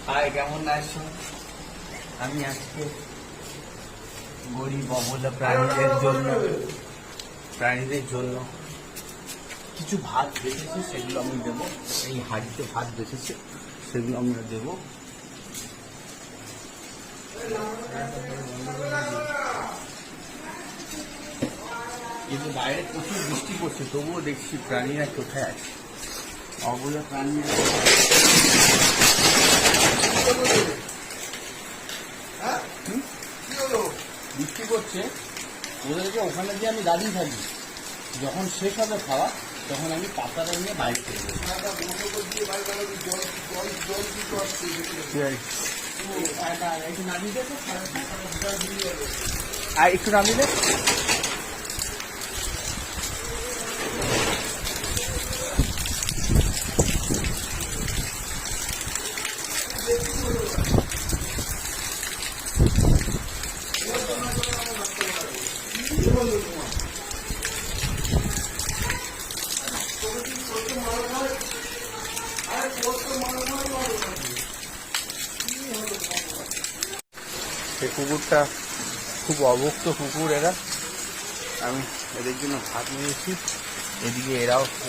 High, কেমন আছো? আমি আজকে গরিব অবলা প্রাণীদের জন্য কিছু ভাত বেঁচেছে, সেগুলো আমি দেবো। এই হাঁড়িতে ভাত বেঁচেছে, সেগুলো আমরা দেবো। কিন্তু বাইরে প্রচুর বৃষ্টি পড়ছে, তবুও দেখছি প্রাণীরা কোথায় আছে, অবলা প্রাণীরা। বৃষ্টি করছে, ওদেরকে ওখানে দিয়ে আমি দাঁড়িয়ে থাকি। যখন শেষ হবে খাওয়া, তখন আমি পাতাটা নিয়ে বাইরে চলে যাই। আর একটু নামিয়ে দে। এই কুকুরটা খুব অভুক্ত কুকুর এরা। আমি এদের জন্য ভাত নিয়েছি, এদিকে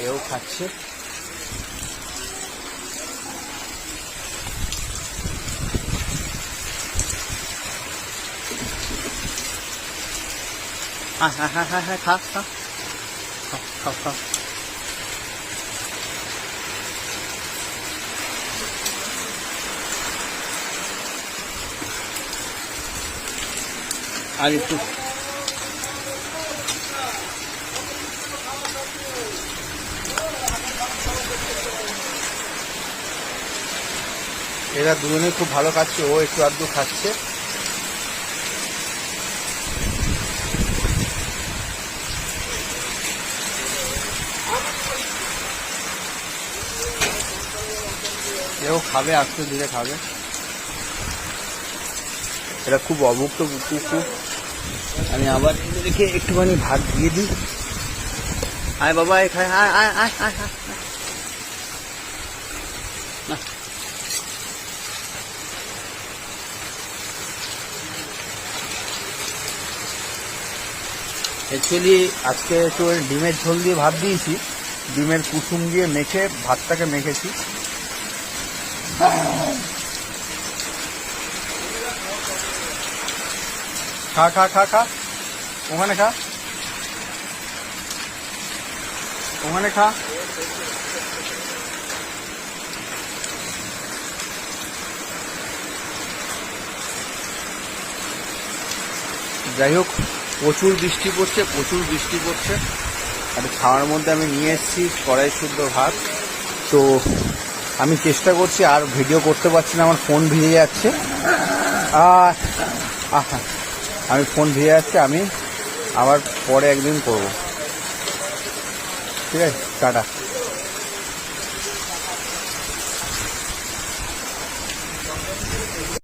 এও খাচ্ছে। হ্যাঁ হ্যাঁ হ্যাঁ হ্যাঁ হ্যাঁ, খা খা খাও খাও। আর একটু এরা দুজনে খুব ভালো খাচ্ছে, ও একটু আধটু খাচ্ছে। এও খাবে, আস্তে ধীরে খাবে। এরা খুব অভুক্ত কুকুর। আমি আবার এদেরকে একটুখানি ভাত দিয়ে দিই। আয় বাবা, আয় খায়, আয় আয় আয় আয় আয়। অ্যাকচুয়ালি আজকে একটু ডিমের ঝোল দিয়ে ভাত দিয়েছি, ডিমের কুসুম দিয়ে মেখে ভাতটাকে মেখেছি। খা খা খা খা, ওখানে খা, ওখানে খা। যাই হোক, প্রচুর বৃষ্টি পড়ছে। আর খাওয়ার মধ্যে আমি নিয়ে এসেছি কড়াই শুদ্ধ ভাত। তো আমি চেষ্টা করছি, আর ভিডিও করতে পারছি না, আমার ফোন ভিজে যাচ্ছে। আর আমি ফোন ভিজে যাচ্ছে, আমি আবার পরে একদিন করব। ঠিক আছে, টাটা।